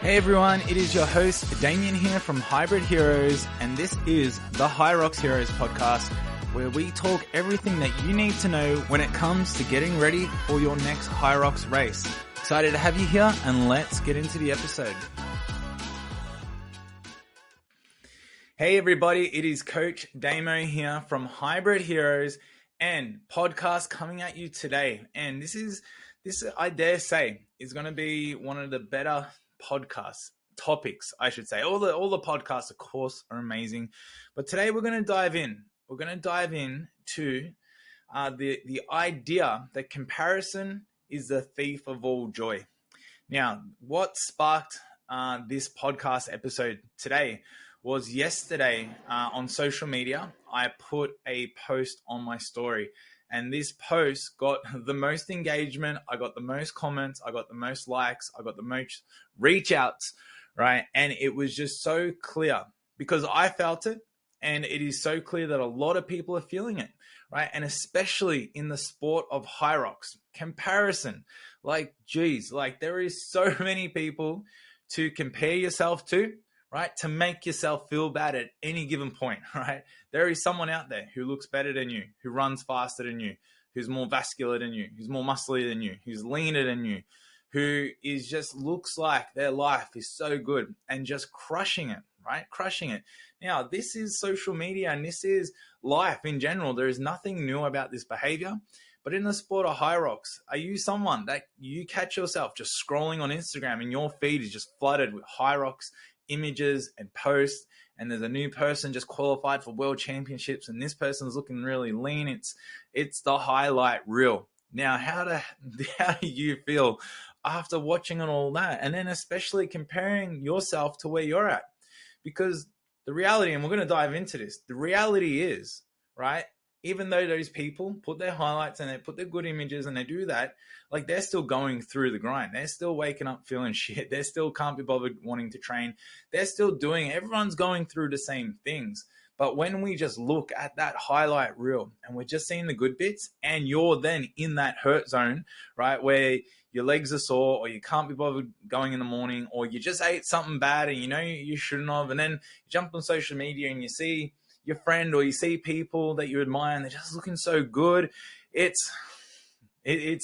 Hey everyone, it is your host Damien here from Hybrid Heroes, and this is the HYROX Heroes podcast, where we talk everything that you need to know when it comes to getting ready for your next HYROX race. Excited to have you here, and let's get into the episode. Hey everybody, it is Coach Damo here from Hybrid Heroes, and podcast coming at you today. And this I dare say is going to be one of the better podcast topics, I should say. All the podcasts, of course, are amazing, but today we're going to dive in. We're going to dive in to the idea that comparison is the thief of all joy. Now, what sparked this podcast episode today was yesterday on social media. I put a post on my story, and this post got the most engagement. I got the most comments. I got the most likes. I got the most reach outs, right? And it was just so clear because I felt it. And it is so clear that a lot of people are feeling it, right? And especially in the sport of HYROX, comparison. Like, geez, like there is so many people to compare yourself to, right? To make yourself feel bad at any given point, right? There is someone out there who looks better than you, who runs faster than you, who's more vascular than you, who's more muscly than you, who's leaner than you, who is just looks like their life is so good and just crushing it, right? Crushing it. Now, this is social media and this is life in general. There is nothing new about this behavior. But in the sport of HYROX, are you someone that you catch yourself just scrolling on Instagram and your feed is just flooded with HYROX images and posts, and there's a new person just qualified for world championships and this person's looking really lean? It's the highlight reel. Now, how do you feel after watching on all that? And then especially comparing yourself to where you're at, because the reality, and we're going to dive into this, the reality is, right, even though those people put their highlights and they put their good images and they do that, like they're still going through the grind. They're still waking up feeling shit. They still can't be bothered wanting to train. They're still doing, everyone's going through the same things. But when we just look at that highlight reel and we're just seeing the good bits, and you're then in that hurt zone, right, where your legs are sore or you can't be bothered going in the morning, or you just ate something bad and you know you shouldn't have, and then you jump on social media and you see your friend or you see people that you admire and they're just looking so good. It's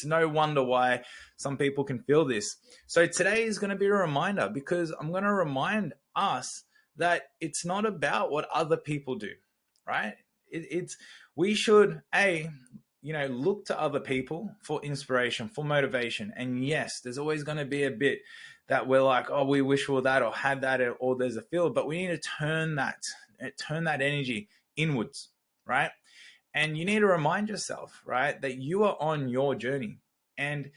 no wonder why some people can feel this. So today is going to be a reminder, because I'm going to remind us that it's not about what other people do, right? We should, look to other people for inspiration, for motivation. And yes, there's always going to be a bit that we're like, oh, we wish we were that or had that, or there's a feel, but we need to turn that energy inwards, right? And you need to remind yourself, right, that you are on your journey, and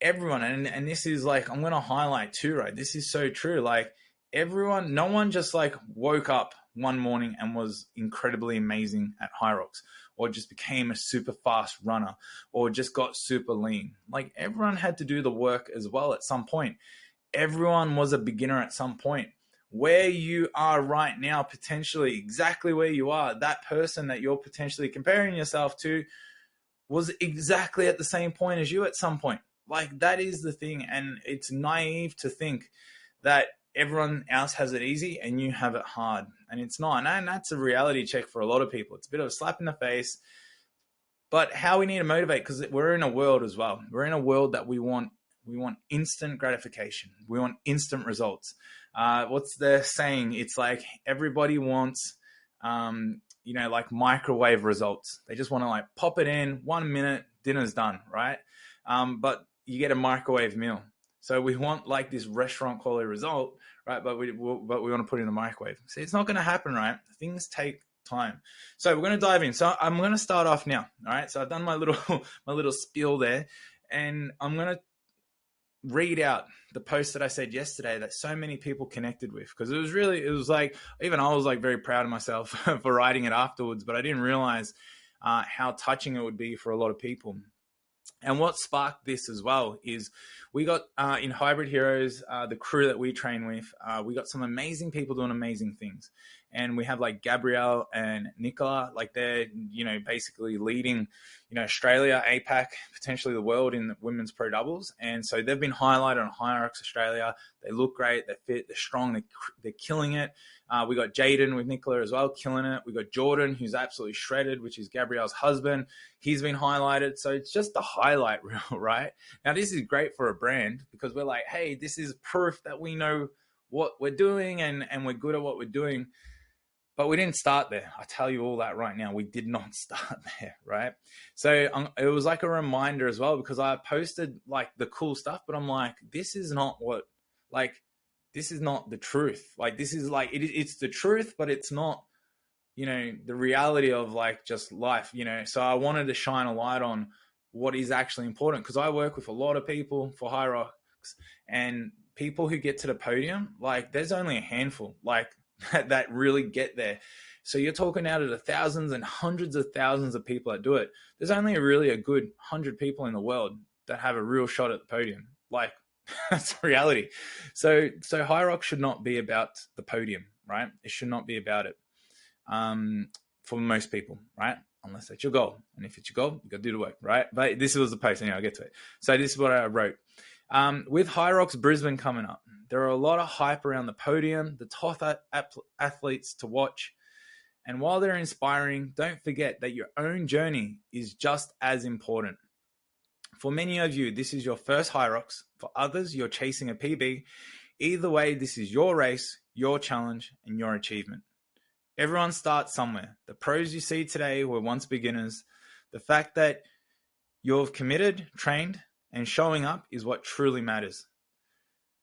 everyone, and this is like, I'm going to highlight too, right? This is so true. Like everyone, no one just like woke up one morning and was incredibly amazing at HYROX, or just became a super fast runner, or just got super lean. Like everyone had to do the work as well at some point. Everyone was a beginner at some point. Where you are right now, potentially exactly where you are, that person that you're potentially comparing yourself to was exactly at the same point as you at some point. Like that is the thing. And it's naive to think that everyone else has it easy and you have it hard. And it's not. And that's a reality check for a lot of people. It's a bit of a slap in the face. But how we need to motivate, because we're in a world as well. We're in a world that we want instant gratification. We want instant results. What's the saying? It's like everybody wants, like microwave results. They just want to like pop it in 1 minute, dinner's done, right? But you get a microwave meal. So we want like this restaurant quality result, right? But we want to put it in the microwave. See, it's not going to happen, right? Things take time. So we're going to dive in. So I'm going to start off now. All right. So I've done my little spiel there, and I'm going to read out the post that I said yesterday that so many people connected with, because it was like, even I was like very proud of myself for writing it afterwards, but I didn't realize how touching it would be for a lot of people. And what sparked this as well is we got in Hybrid Heroes, the crew that we train with, we got some amazing people doing amazing things. And we have like Gabrielle and Nicola, like they're, basically leading, Australia, APAC, potentially the world in the women's pro doubles. And so they've been highlighted on HYROX Australia. They look great. They're fit. They're strong. They're killing it. We got Jaden with Nicola as well, killing it. We got Jordan, who's absolutely shredded, which is Gabrielle's husband. He's been highlighted. So it's just the highlight reel, right? Now, this is great for a brand because we're like, hey, this is proof that we know what we're doing and we're good at what we're doing. But we didn't start there. I tell you all that right now. We did not start there, right? So it was like a reminder as well, because I posted like the cool stuff, but I'm like, this is not the truth. Like, this is like, it's the truth, but it's not, the reality of like just life, So I wanted to shine a light on what is actually important, because I work with a lot of people for HYROX, and people who get to the podium, like there's only a handful, like that really get there. So you're talking out of the thousands and hundreds of thousands of people that do it. There's only really a good 100 people in the world that have a real shot at the podium. Like, that's reality. So HYROX should not be about the podium, right? It should not be about it for most people, right? Unless that's your goal. And if it's your goal, you got to do the work, right? But this was the post. Anyway, I'll get to it. So this is what I wrote. With HYROX Brisbane coming up, there are a lot of hype around the podium, the top athletes to watch. And while they're inspiring, don't forget that your own journey is just as important. For many of you, this is your first HYROX. For others, you're chasing a PB. Either way, this is your race, your challenge, and your achievement. Everyone starts somewhere. The pros you see today were once beginners. The fact that you've committed, trained, and showing up is what truly matters.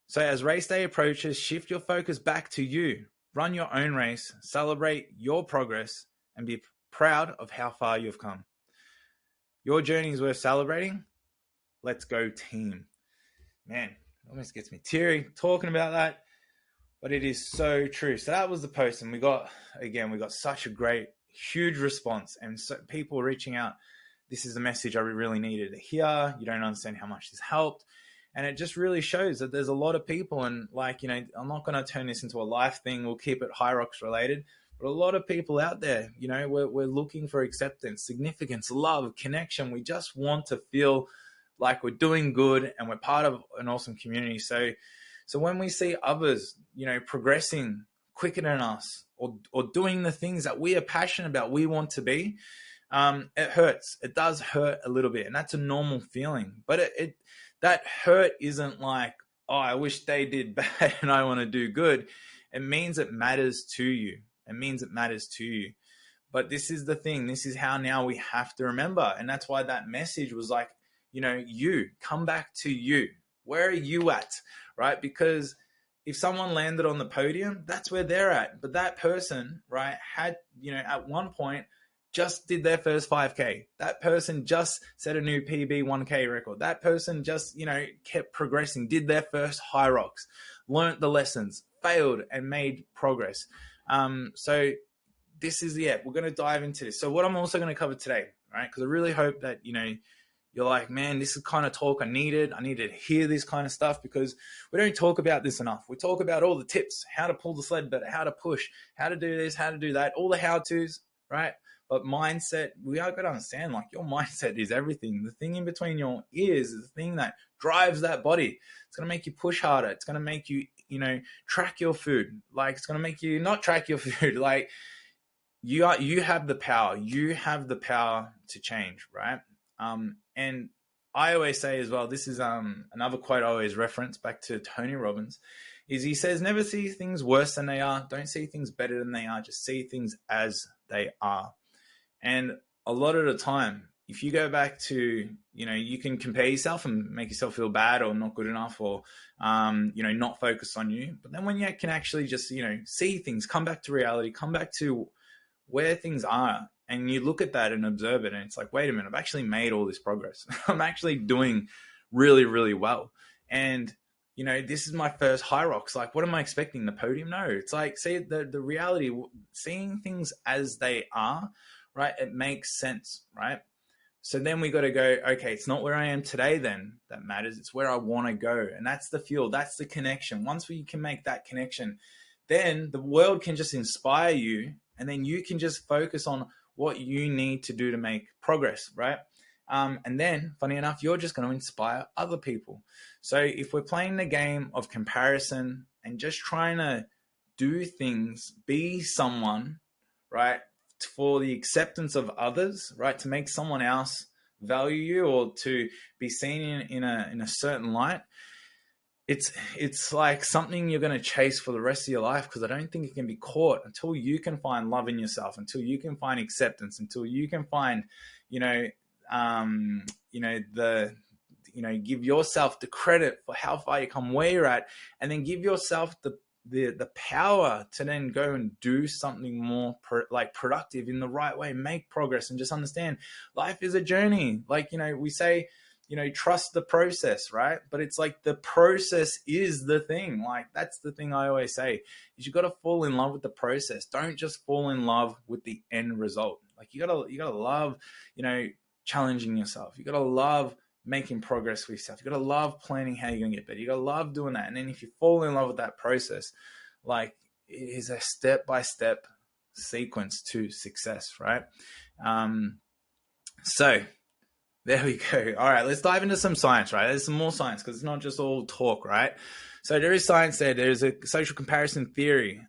So as race day approaches, shift your focus back to you. Run your own race, celebrate your progress, and be proud of how far you've come. Your journey is worth celebrating. Let's go, team. Man, it almost gets me teary talking about that, but it is so true. So that was the post, and we got such a great, huge response, and so people reaching out. This is the message I really needed to hear. You don't understand how much this helped. And it just really shows that there's a lot of people, and I'm not going to turn this into a life thing. We'll keep it HYROX related, but a lot of people out there, we're looking for acceptance, significance, love, connection. We just want to feel like we're doing good and we're part of an awesome community. So when we see others, progressing quicker than us or doing the things that we are passionate about, we want to be, it hurts. It does hurt a little bit, and that's a normal feeling. But that hurt isn't like, oh, I wish they did bad and I want to do good. It means it matters to you. But this is the thing. This is how now we have to remember. And that's why that message was like, you come back to you. Where are you at? Right? Because if someone landed on the podium, that's where they're at. But that person, right, had, at one point, just did their first 5K. That person just set a new PB 1K record. That person just, kept progressing, did their first HYROX, learned the lessons, failed, and made progress. So this is, we're going to dive into this. So what I'm also going to cover today, right? Because I really hope that, you're like, man, this is kind of talk I needed. I needed to hear this kind of stuff, because we don't talk about this enough. We talk about all the tips, how to pull the sled better, how to push, how to do this, how to do that, all the how-tos, right? But mindset, we are going to understand, like, your mindset is everything. The thing in between your ears is the thing that drives that body. It's going to make you push harder. It's going to make you, track your food. Like, it's going to make you not track your food. Like, you have the power. You have the power to change, right? And I always say as well, this is another quote I always reference back to Tony Robbins, is he says, never see things worse than they are. Don't see things better than they are. Just see things as they are. And a lot of the time, if you go back to, you can compare yourself and make yourself feel bad or not good enough or, not focus on you. But then when you can actually just, see things, come back to reality, come back to where things are, and you look at that and observe it, and it's like, wait a minute, I've actually made all this progress. I'm actually doing really, really well. And, this is my first HYROX. Like, what am I expecting? The podium? No, it's like, see the reality, seeing things as they are, right? It makes sense, right? So then we got to go, okay, it's not where I am today then that matters. It's where I want to go. And that's the fuel. That's the connection. Once we can make that connection, then the world can just inspire you, and then you can just focus on what you need to do to make progress, right? And then, funny enough, you're just going to inspire other people. So if we're playing the game of comparison and just trying to do things, be someone, right, for the acceptance of others, right, to make someone else value you or to be seen in a certain light, it's like something you're going to chase for the rest of your life, because I don't think it can be caught until you can find love in yourself, until you can find acceptance, until you can find, give yourself the credit for how far you come, where you're at, and then give yourself the power to then go and do something more productive in the right way, make progress, and just understand life is a journey. Like, we say, trust the process, right? But it's like the process is the thing. Like, that's the thing I always say, is you got to fall in love with the process. Don't just fall in love with the end result. Like, you gotta love, challenging yourself. You gotta love making progress with yourself. You gotta love planning how you're gonna get better. You gotta love doing that. And then if you fall in love with that process, like, it is a step-by-step sequence to success, right? So there we go. All right, let's dive into some science, right? There's some more science, because it's not just all talk, right? So there is science there. There's a social comparison theory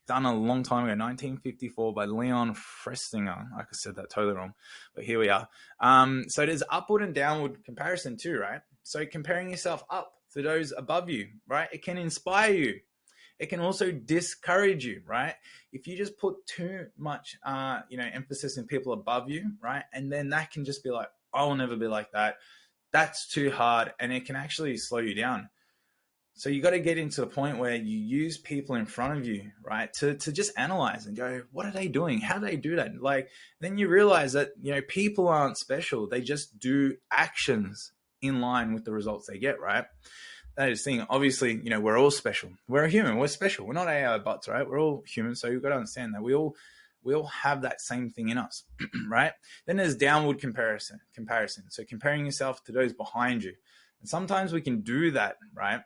done a long time ago, 1954, by Leon Festinger. Like I said that totally wrong, but here we are. So there's upward and downward comparison too, right? So comparing yourself up to those above you, right? It can inspire you. It can also discourage you, right? If you just put too much, emphasis in people above you, right? And then that can just be like, I'll never be like that. That's too hard. And it can actually slow you down. So you got to get into the point where you use people in front of you, right? To just analyze and go, what are they doing? How do they do that? Like, then you realize that, people aren't special. They just do actions in line with the results they get, right? That is the thing. Obviously, we're all special. We're a human. We're special. We're not AI bots, right? We're all human. So you've got to understand that we all have that same thing in us, right? Then there's downward comparison. So comparing yourself to those behind you. And sometimes we can do that, right?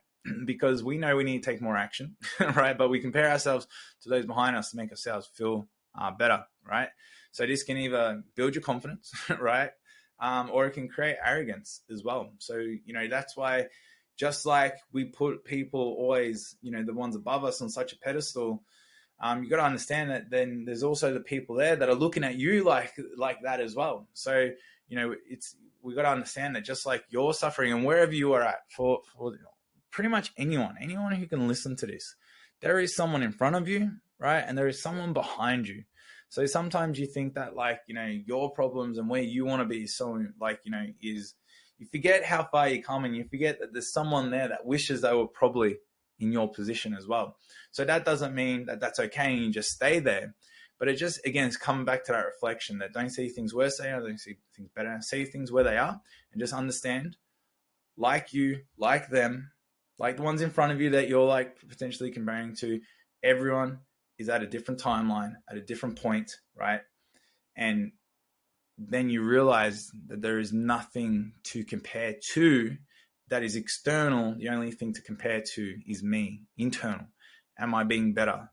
Because we know we need to take more action, right? But we compare ourselves to those behind us to make ourselves feel better, right? So this can either build your confidence, right? Or it can create arrogance as well. So, that's why, just like we put people always, the ones above us on such a pedestal, you got to understand that then there's also the people there that are looking at you like that as well. So, we got to understand that just like you're suffering, and wherever you are at, for pretty much anyone who can listen to this, there is someone in front of you, right? And there is someone behind you. So sometimes you think that, like, your problems and where you want to be is so, like, is, you forget how far you come, and you forget that there's someone there that wishes they were probably in your position as well. So that doesn't mean that that's okay and you just stay there. But it just, again, it's coming back to that reflection that don't see things worse they are, don't see things better, see things where they are, and just understand, like you, like them, like the ones in front of you that you're like potentially comparing to, everyone is at a different timeline, at a different point, right? And then you realize that there is nothing to compare to that is external. The only thing to compare to is me, internal. Am I being better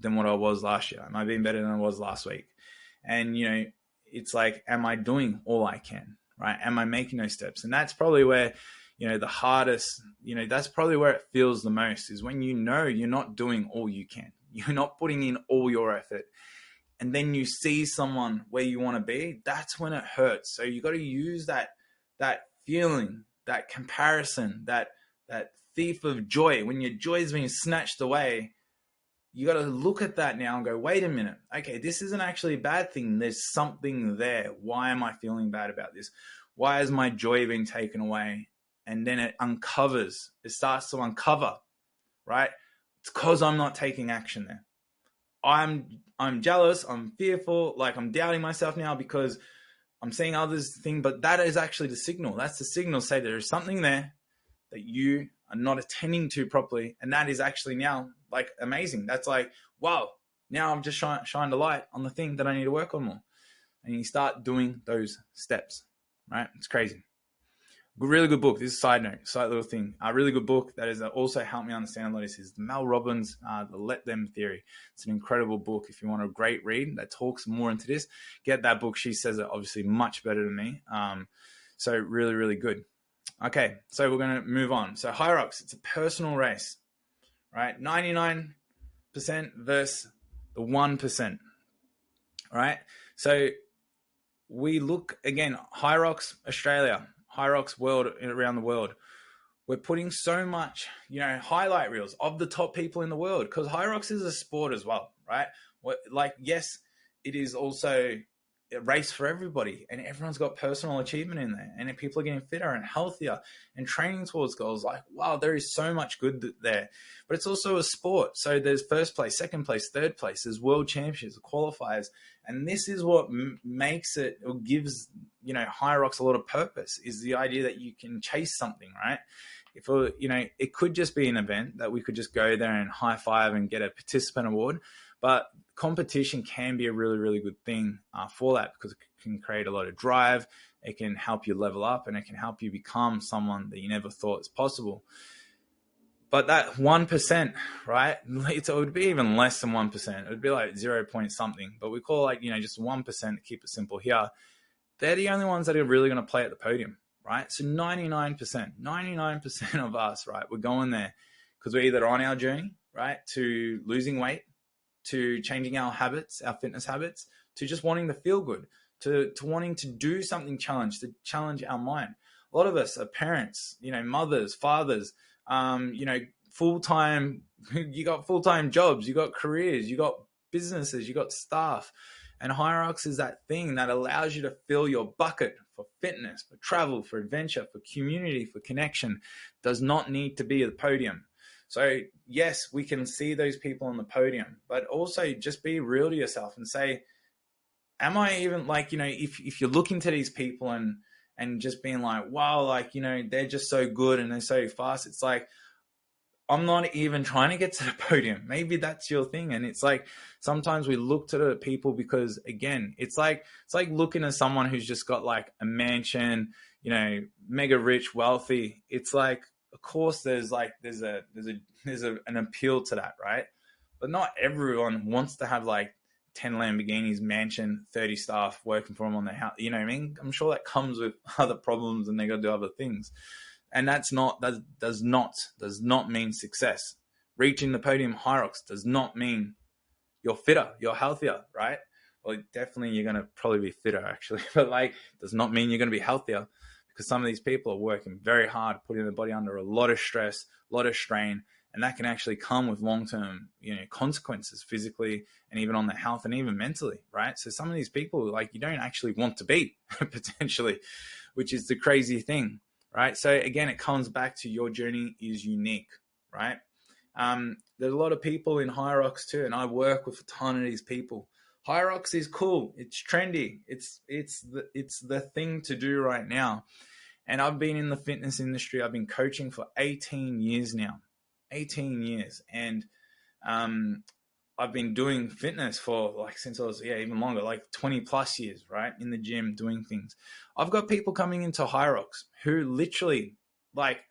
than what I was last year? Am I being better than I was last week? And, it's like, am I doing all I can, right? Am I making those steps? And that's probably where, the hardest, that's probably where it feels the most, is when you're not doing all you can. You're not putting in all your effort. And then you see someone where you want to be, that's when it hurts. So you got to use that feeling, that comparison, that thief of joy. When your joy is being snatched away, you got to look at that now and go, wait a minute. Okay, this isn't actually a bad thing. There's something there. Why am I feeling bad about this? Why is my joy being taken away? And then it starts to uncover, right? It's because I'm not taking action there. I'm jealous, I'm fearful, like I'm doubting myself now because I'm seeing others think, but that is actually the signal. That's the signal, say there is something there that you are not attending to properly. And that is actually now like amazing. That's like, wow, now I've just shined a light on the thing that I need to work on more. And you start doing those steps, right? It's crazy. Really good book. This is a side note, side little thing. A really good book that has also helped me understand a lot of this is Mel Robbins' The Let Them Theory. It's an incredible book. If you want a great read that talks more into this, get that book. She says it obviously much better than me. So really, really good. Okay, so we're going to move on. So HYROX, it's a personal race, right? 99% versus the 1%, right? So we look, again, HYROX Australia, HYROX world, around the world. We're putting so much, highlight reels of the top people in the world, because HYROX is a sport as well, right? Yes, it is also a race for everybody, and everyone's got personal achievement in there, and people are getting fitter and healthier and training towards goals. Like, wow, there is so much good there. But it's also a sport. So there's first place, second place, third place, there's world championships, qualifiers. And this is what makes it, or gives, HYROX a lot of purpose, is the idea that you can chase something, right? It could just be an event that we could just go there and high five and get a participant award. But competition can be a really, really good thing for that, because it can create a lot of drive. It can help you level up, and it can help you become someone that you never thought is possible. But that 1%, right? It would be even less than 1%. It would be like 0 point something. But we call just 1% to keep it simple here. They're the only ones that are really going to play at the podium, right? So 99% of us, right, we're going there because we're either on our journey, right, to losing weight, to changing our habits, our fitness habits, to just wanting to feel good, to wanting to do something to challenge our mind. A lot of us are parents, mothers, fathers, full-time, you got full-time jobs, you got careers, you got businesses, you got staff. And HYROX is that thing that allows you to fill your bucket for fitness, for travel, for adventure, for community, for connection. Does not need to be at the podium. So yes, we can see those people on the podium, but also just be real to yourself and say, am I even if you're looking to these people and just being like, wow, they're just so good and they're so fast. It's like, I'm not even trying to get to the podium. Maybe that's your thing. And it's like, sometimes we look to the people because, again, it's like looking at someone who's just got like a mansion, mega rich, wealthy. It's like, of course there's an appeal to that, right? But not everyone wants to have like 10 Lamborghinis, mansion, 30 staff working for them on their house. You know what I mean? I'm sure that comes with other problems and they got to do other things. And that does not mean success. Reaching the podium HYROX does not mean you're fitter, you're healthier, right? Well, definitely you're going to probably be fitter actually, but does not mean you're going to be healthier, because some of these people are working very hard, putting their body under a lot of stress, a lot of strain, and that can actually come with long-term, consequences physically and even on their health and even mentally, right? So some of these people, you don't actually want to beat potentially, which is the crazy thing. Right. So again, it comes back to your journey is unique. Right. There's a lot of people in HYROX too, and I work with a ton of these people. HYROX is cool. It's trendy. It's the thing to do right now. And I've been in the fitness industry. I've been coaching for 18 years now. 18 years. And I've been doing fitness for since I was, even longer, 20 plus years, right? In the gym doing things. I've got people coming into HYROX who literally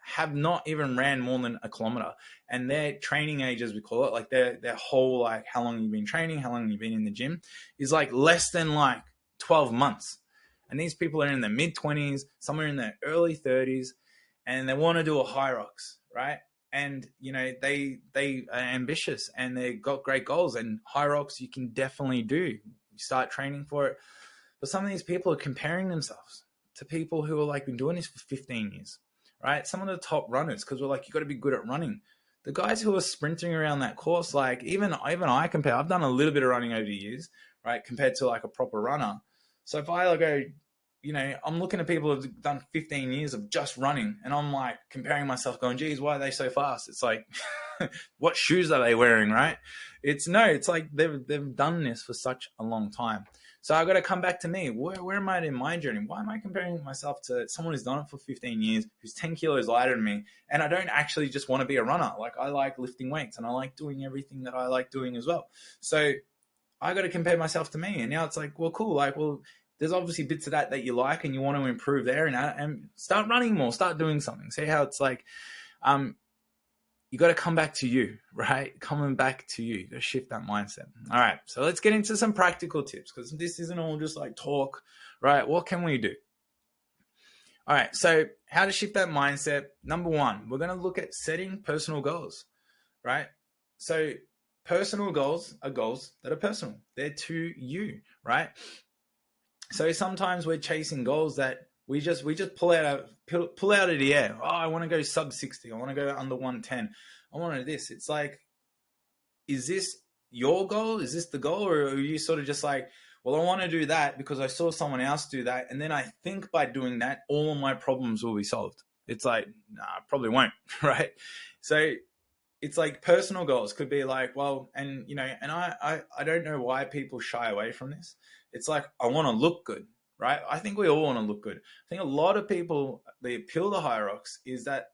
have not even ran more than a kilometer, and their training age, as we call it, their whole, how long you've been training, how long you've been in the gym is less than 12 months. And these people are in their mid 20s, some are in their early 30s, and they want to do a HYROX, right? And, they are ambitious and they've got great goals, and HYROX you can definitely do. You start training for it. But some of these people are comparing themselves to people who are been doing this for 15 years, right? Some of the top runners, because we're you got to be good at running. The guys who are sprinting around that course, even I compare, I've done a little bit of running over the years, right? Compared to a proper runner. So if I go, I'm looking at people who've done 15 years of just running, and I'm comparing myself going, geez, why are they so fast? It's what shoes are they wearing, right? It's they've done this for such a long time. So I've got to come back to me. Where am I in my journey? Why am I comparing myself to someone who's done it for 15 years, who's 10 kilos lighter than me? And I don't actually just want to be a runner. I like lifting weights and I like doing everything that I like doing as well. So I got to compare myself to me. And now it's well, cool. there's obviously bits of that you like and you want to improve there, and start running more, start doing something. See how it's like, you got to come back to you, right? Coming back to you to shift that mindset. All right, so let's get into some practical tips, because this isn't all just like talk, right? What can we do? All right, so how to shift that mindset. Number one, we're going to look at setting personal goals, right? So personal goals are goals that are personal. They're to you, right? So sometimes we're chasing goals that we just pull out of the air. Oh, I want to go sub 60. I want to go under 110. I want to do this. It's like, is this your goal? Is this the goal? Or are you sort of just like, well, I want to do that because I saw someone else do that, and then I think by doing that, all of my problems will be solved. It's like, nah, probably won't, right? So it's like personal goals could be like, well, and and I don't know why people shy away from this. It's like, I want to look good, right? I think we all want to look good. I think a lot of people, the appeal to HYROX is that,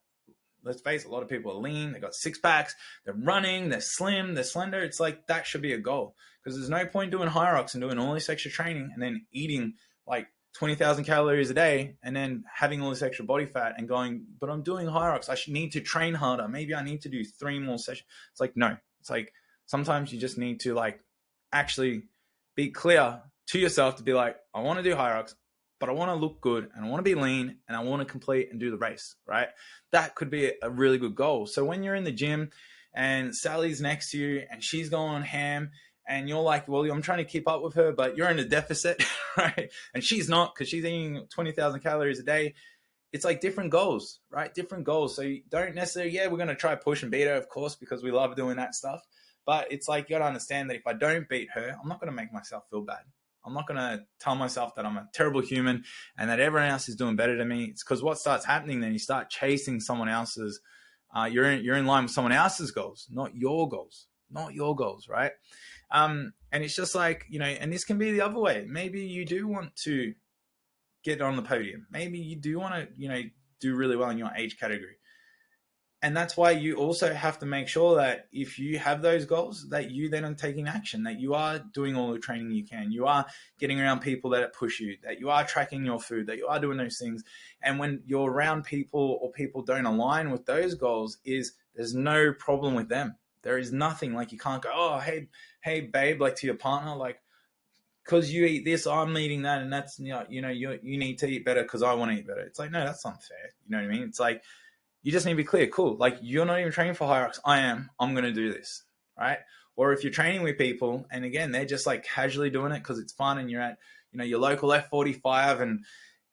let's face it, a lot of people are lean, they got six packs, they're running, they're slim, they're slender. It's like, that should be a goal, because there's no point doing HYROX and doing all this extra training and then eating like 20,000 calories a day and then having all this extra body fat and going, but I'm doing HYROX, I should need to train harder. Maybe I need to do 3 more sessions. It's like, no, it's like, sometimes you just need to like actually be clear to yourself to be like, I want to do HYROX, but I want to look good and I want to be lean and I want to complete and do the race, right? That could be a really good goal. So when you're in the gym and Sally's next to you and she's going ham and you're like, well, I'm trying to keep up with her, but you're in a deficit, right? And she's not, because she's eating 20,000 calories a day. It's like different goals, right? Different goals. So you don't necessarily, we're going to try push and beat her, of course, because we love doing that stuff. But it's like, you got to understand that if I don't beat her, I'm not going to make myself feel bad. I'm not going to tell myself that I'm a terrible human and that everyone else is doing better than me. It's because what starts happening then, you start chasing someone else's, you're in line with someone else's goals, not your goals, right? And it's just like, and this can be the other way. Maybe you do want to get on the podium. Maybe you do want to, do really well in your age category. And that's why you also have to make sure that if you have those goals, that you then are taking action, that you are doing all the training you can, you are getting around people that push you, that you are tracking your food, that you are doing those things. And when you're around people or people don't align with those goals, there's no problem with them. There is nothing, like you can't go, oh, hey, babe, like to your partner, like, because you eat this, I'm eating that, and that's, you need to eat better because I want to eat better. It's like, no, that's unfair. You know what I mean? It's like, you just need to be clear. Cool. Like, you're not even training for HYROX. I'm going to do this. Right. Or if you're training with people and again, they're just like casually doing it because it's fun and you're at, your local F45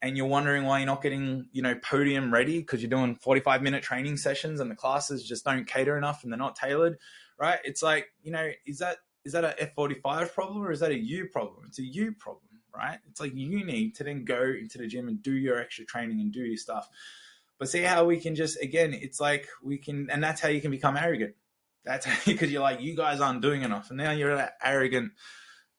and you're wondering why you're not getting, podium ready because you're doing 45-minute training sessions and the classes just don't cater enough and they're not tailored. Right. It's like, is that a F45 problem or is that a you problem? It's a you problem. Right. It's like you need to then go into the gym and do your extra training and do your stuff. But see how we can just, again, it's like we can, and that's how you can become arrogant. That's because you're like, you guys aren't doing enough. And now you're that arrogant,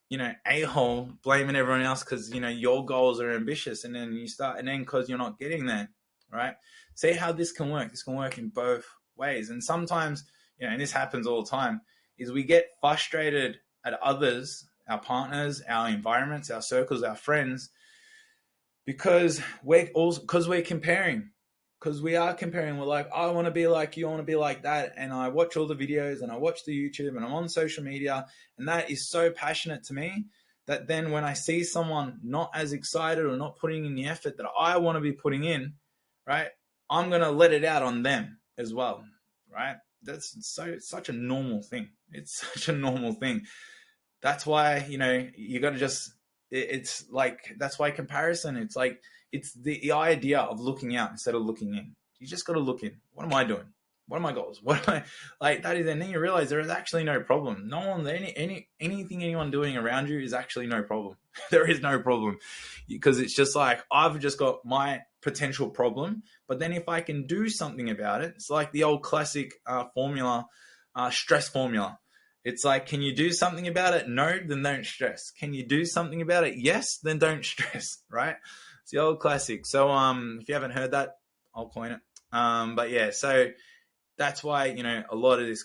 a-hole blaming everyone else because, your goals are ambitious. And then because you're not getting there, right? See how this can work. This can work in both ways. And sometimes, and this happens all the time, is we get frustrated at others, our partners, our environments, our circles, our friends, because we're comparing. Because we are comparing, we're like, I want to be like you, I want to be like that. And I watch all the videos and I watch the YouTube and I'm on social media. And that is so passionate to me that then when I see someone not as excited or not putting in the effort that I want to be putting in, right, I'm going to let it out on them as well, right? That's such a normal thing. It's such a normal thing. That's why, you got to just, it's like, that's why comparison, it's like, it's the idea of looking out instead of looking in. You just got to look in. What am I doing? What are my goals? What am I like? That is, and then you realize there is actually no problem. No one, anything anyone doing around you is actually no problem. There is no problem because it's just like I've just got my potential problem, but then if I can do something about it, it's like the old classic formula, stress formula. It's like, can you do something about it? No, then don't stress. Can you do something about it? Yes, then don't stress. Right? It's the old classic. So if you haven't heard that, I'll coin it. But yeah, so that's why, a lot of this,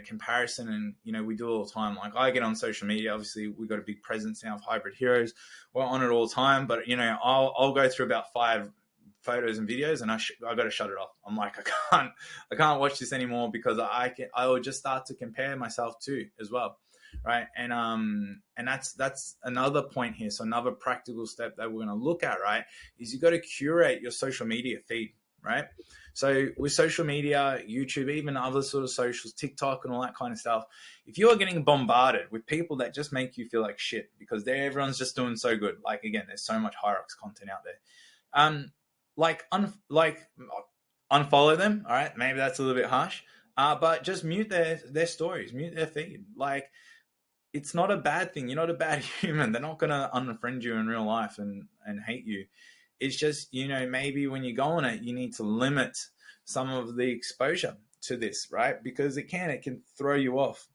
comparison, and, we do it all the time. Like, I get on social media, obviously we got a big presence now of Hybrid Heroes. We're on it all the time, but, I'll go through about 5 photos and videos, and I got to shut it off. I'm like, I can't watch this anymore, because I will just start to compare myself too as well. Right. And that's another point here. So another practical step that we're going to look at, right, is you got to curate your social media feed, right? So with social media, YouTube, even other sort of socials, TikTok and all that kind of stuff, if you are getting bombarded with people that just make you feel like shit because everyone's just doing so good, like, again, there's so much HYROX content out there. Unfollow them. All right. Maybe that's a little bit harsh, but just mute their stories, mute their feed. Like, it's not a bad thing. You're not a bad human. They're not going to unfriend you in real life and hate you. It's just, maybe when you go on it, you need to limit some of the exposure to this, right? Because it can throw you off.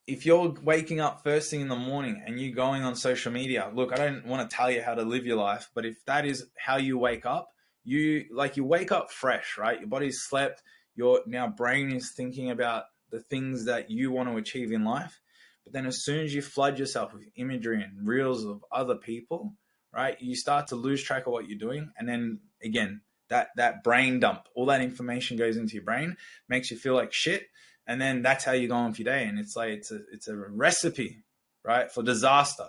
If you're waking up first thing in the morning and you're going on social media, look, I don't want to tell you how to live your life, but if that is how you wake up, you wake up fresh, right? Your body's slept. Your now brain is thinking about the things that you want to achieve in life. But then as soon as you flood yourself with imagery and reels of other people, right, you start to lose track of what you're doing. And then again, that brain dump, all that information goes into your brain, makes you feel like shit. And then that's how you go on for your day. And it's like, it's a recipe, right, for disaster.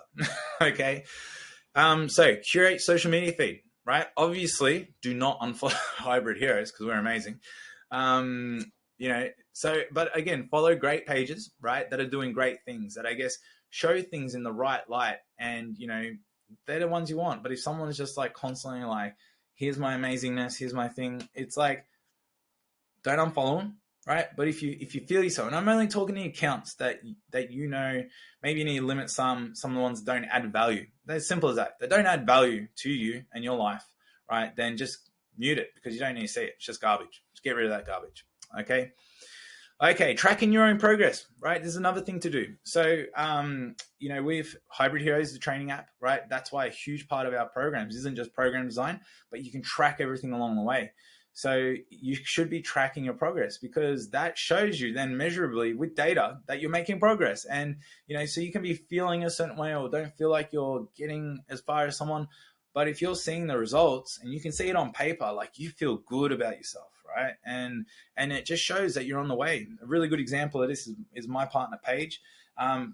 Okay. So curate social media feed, right? Obviously do not unfollow Hybrid Heroes because we're amazing. But again, follow great pages, right, that are doing great things, that I guess show things in the right light, and, they're the ones you want. But if someone's just like constantly like, here's my amazingness, here's my thing, it's like, don't unfollow them, right? But if you feel yourself, and I'm only talking to accounts that maybe you need to limit some of the ones that don't add value. They're as simple as that. They don't add value to you and your life, right? Then just mute it, because you don't need to see it. It's just garbage. Just get rid of that garbage. Okay, tracking your own progress, right? There's another thing to do. So, with Hybrid Heroes, the training app, right? That's why a huge part of our programs isn't just program design, but you can track everything along the way. So you should be tracking your progress, because that shows you then measurably with data that you're making progress. And, so you can be feeling a certain way or don't feel like you're getting as far as someone. But if you're seeing the results and you can see it on paper, like, you feel good about yourself, right? And it just shows that you're on the way. A really good example of this is my partner, Paige.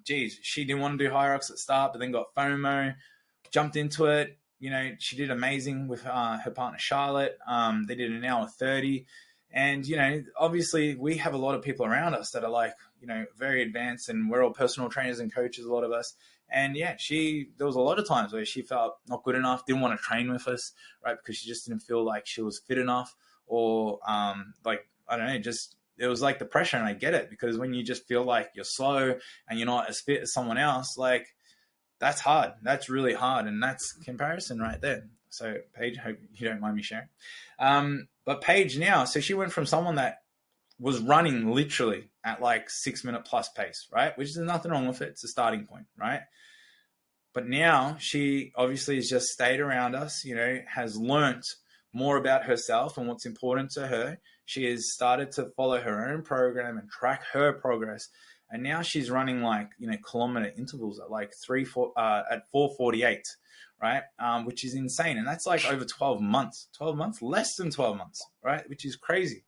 She didn't want to do HYROX at the start, but then got FOMO, jumped into it. She did amazing with her partner, Charlotte. They did an hour 30. And, obviously we have a lot of people around us that are like, very advanced, and we're all personal trainers and coaches, a lot of us. And yeah, there was a lot of times where she felt not good enough, didn't want to train with us, right? Because she just didn't feel like she was fit enough, or I don't know, just, it was like the pressure. And I get it, because when you just feel like you're slow and you're not as fit as someone else, like, that's hard. That's really hard. And that's comparison right there. So Paige, hope you don't mind me sharing. But Paige now, so she went from someone that was running literally at like 6 minute plus pace, right? Which is nothing wrong with it. It's a starting point, right? But now she obviously has just stayed around us, has learnt more about herself and what's important to her. She has started to follow her own program and track her progress. And now she's running like, kilometer intervals at like 4:48, right? Which is insane. And that's like over 12 months, less than 12 months, right? Which is crazy.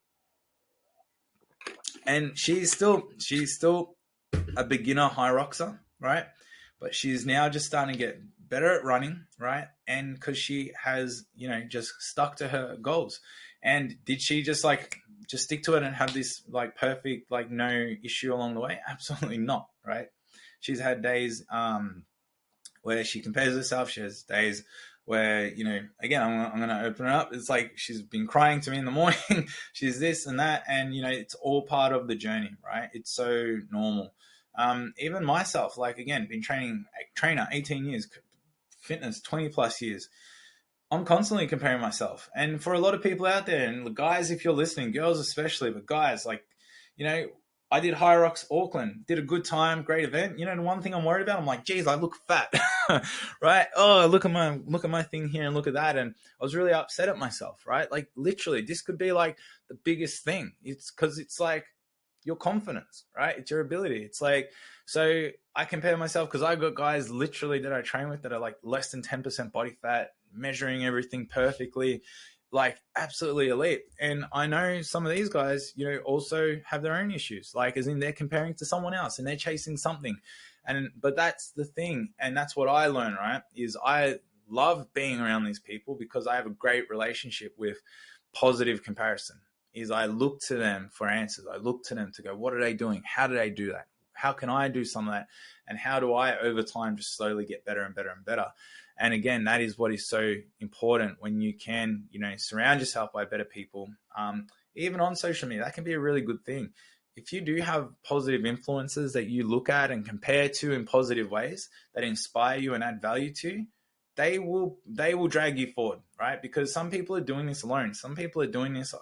And she's still a beginner HYROXer, right? But she's now just starting to get better at running, right? And because she has, just stuck to her goals. And did she just stick to it and have this like perfect, like no issue along the way? Absolutely not, right? She's had days where she compares herself. She has days where, again, I'm going to open it up. It's like she's been crying to me in the morning. She's this and that. And, it's all part of the journey, right? It's so normal. Even myself, like, again, been trainer 18 years, fitness 20 plus years. I'm constantly comparing myself. And for a lot of people out there, and guys, if you're listening, girls especially, but guys, like, I did HYROX Auckland, did a good time, great event. You know, the one thing I'm worried about, I'm like, geez, I look fat, right? Oh, look at my thing here and look at that. And I was really upset at myself, right? Like literally, this could be like the biggest thing. It's because it's like your confidence, right? It's your ability. It's like, so I compare myself because I got guys literally that I train with that are like less than 10% body fat, measuring everything perfectly, like absolutely elite. And I know some of these guys, you know, also have their own issues, like as in they're comparing to someone else and they're chasing something. But that's the thing. And that's what I learned, right? Is I love being around these people because I have a great relationship with positive comparison. Is I look to them for answers. I look to them to go, what are they doing? How do they do that? How can I do some of that? And how do I over time just slowly get better and better and better? And again, that is what is so important when you can, you know, surround yourself by better people. Even on social media, that can be a really good thing. If you do have positive influences that you look at and compare to in positive ways that inspire you and add value to you, they will drag you forward, right? Because some people are doing this alone. Some people are doing this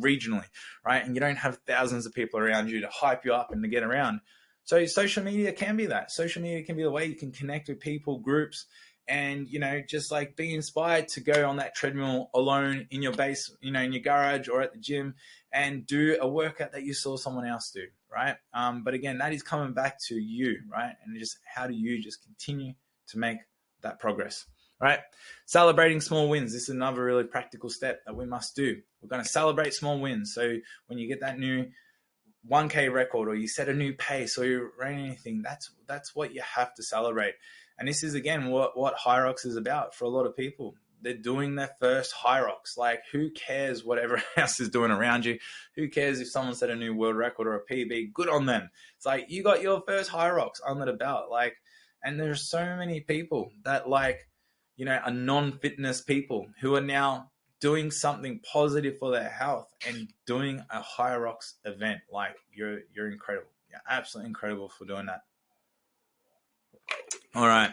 regionally, right? And you don't have thousands of people around you to hype you up and to get around. So social media can be that. Social media can be the way you can connect with people, groups, and, you know, just like be inspired to go on that treadmill alone in your base, you know, in your garage or at the gym and do a workout that you saw someone else do, right? But again, that is coming back to you, right? And just how do you just continue to make that progress, right? Celebrating small wins. This is another really practical step that we must do. We're going to celebrate small wins. So when you get that new 1K record or you set a new pace or you run anything, that's what you have to celebrate. And this is, again, what HYROX is about for a lot of people. They're doing their first HYROX. Like, who cares what everyone else is doing around you? Who cares if someone set a new world record or a PB? Good on them. It's like, you got your first HYROX under the belt. Like, and there's so many people that, like, you know, are non-fitness people who are now doing something positive for their health and doing a HYROX event. Like, you're incredible. You're absolutely incredible for doing that. All right.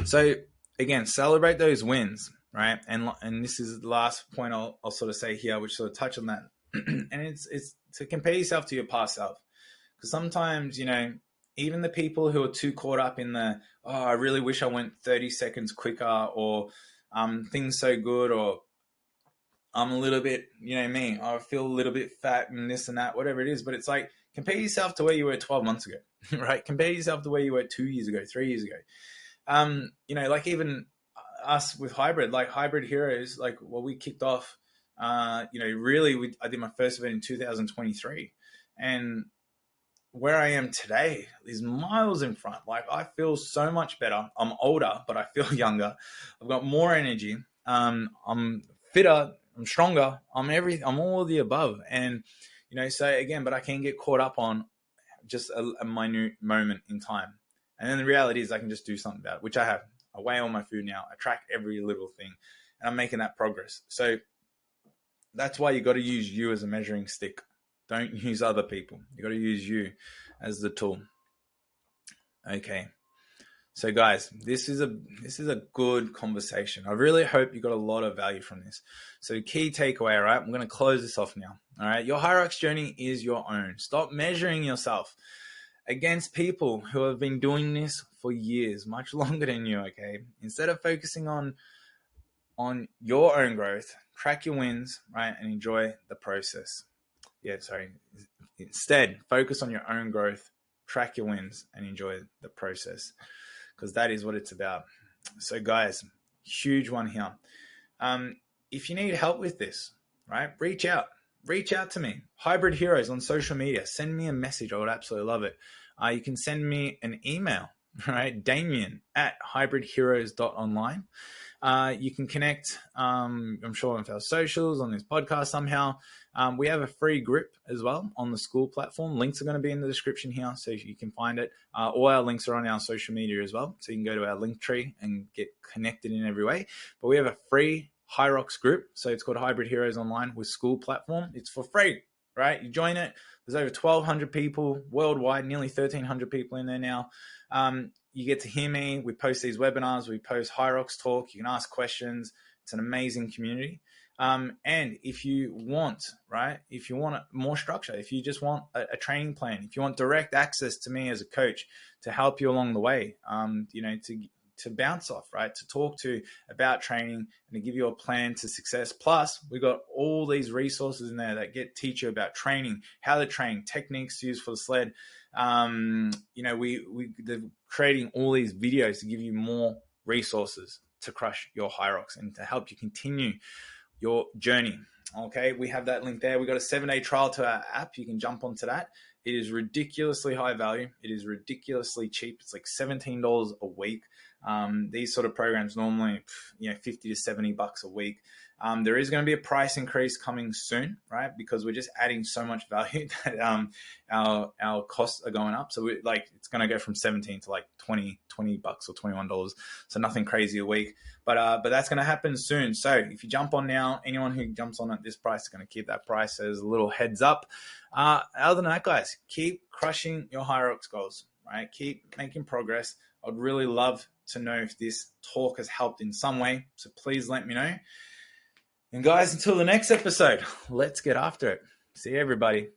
So again, celebrate those wins, right? And this is the last point I'll sort of say here, which sort of touch on that. And it's to compare yourself to your past self, because sometimes, you know, even the people who are too caught up in the, oh, I really wish I went 30 seconds quicker, or things so good, or I'm a little bit, you know, me, I feel a little bit fat and this and that, whatever it is. But it's like, compare yourself to where you were 12 months ago, right? Compare yourself to where you were 2 years ago, 3 years ago. You know, like even us with Hybrid, like Hybrid Heroes, like, well, we kicked off, you know, really, I did my first event in 2023. And where I am today is miles in front. Like, I feel so much better. I'm older, but I feel younger. I've got more energy. I'm fitter. I'm stronger. I'm all of the above. And, you know, so again, but I can get caught up on just a minute moment in time. And then the reality is I can just do something about it, which I have. I weigh all my food now. I track every little thing, and I'm making that progress. So that's why you got to use you as a measuring stick. Don't use other people. You got to use you as the tool. Okay. So guys, this is a good conversation. I really hope you got a lot of value from this. So key takeaway, all right? I'm going to close this off now. All right. Your HYROX journey is your own. Stop measuring yourself against people who have been doing this for years, much longer than you, okay? Instead of focusing on your own growth, track your wins, right? And enjoy the process. Instead, focus on your own growth, track your wins, and enjoy the process, because that is what it's about. So guys, huge one here. If you need help with this, right, reach out to me. Hybrid Heroes on social media. Send me a message. I would absolutely love it. You can send me an email, right? Damien@hybridheroes.online. You can connect, I'm sure, with our socials, on this podcast somehow. We have a free group as well on the school platform. Links are going to be in the description here, so you can find it. All our links are on our social media as well, so you can go to our link tree and get connected in every way. But we have a free HYROX group, so it's called Hybrid Heroes Online with school platform. It's for free, right? You join it. There's over 1,200 people worldwide, nearly 1,300 people in there now. You get to hear me. We post these webinars. We post HYROX talk. You can ask questions. It's an amazing community. And if you want, right, if you want more structure, if you just want a training plan, if you want direct access to me as a coach to help you along the way, to bounce off, right, to talk to about training and to give you a plan to success. Plus, we got all these resources in there that teach you about training, how to train, techniques to use for the sled. They're creating all these videos to give you more resources to crush your HYROX and to help you continue your journey. Okay, we have that link there. We got a 7-day trial to our app. You can jump onto that. It is ridiculously high value. It is ridiculously cheap. It's like $17 a week. These sort of programs normally, $50 to $70 a week. There is going to be a price increase coming soon, right? Because we're just adding so much value that our costs are going up. So it's going to go from 17 to like $20 or $21. So nothing crazy a week, but that's going to happen soon. So if you jump on now, anyone who jumps on at this price is going to keep that price as a little heads up. Other than that, guys, keep crushing your HYROX goals, right? Keep making progress. I'd really love to know if this talk has helped in some way. So please let me know. And guys, until the next episode, let's get after it. See you, everybody.